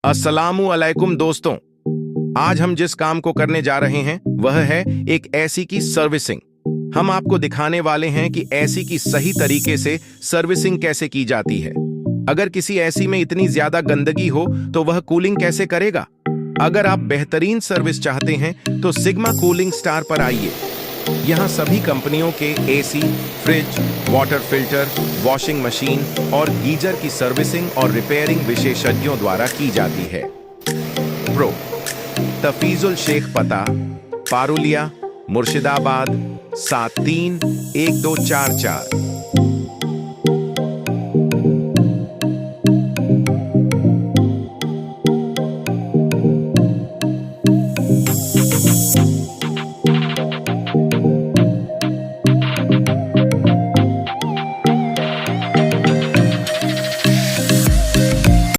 अस्सलामु अलैकुम दोस्तों। आज हम जिस काम को करने जा रहे हैं वह है एक एसी की सर्विसिंग। हम आपको दिखाने वाले हैं कि एसी की सही तरीके से सर्विसिंग कैसे की जाती है। अगर किसी एसी में इतनी ज्यादा गंदगी हो तो वह कूलिंग कैसे करेगा। अगर आप बेहतरीन सर्विस चाहते हैं तो सिग्मा कूलिंग स्टार पर आइए। यहाँ सभी कंपनियों के AC, fridge, water filter, washing machine और गीजर की सर्विसिंग और रिपेयरिंग विशेषज्ञों द्वारा की जाती है। प्रो तफीजुल शेख, पता पारुलिया, मुर्शिदाबाद 731244।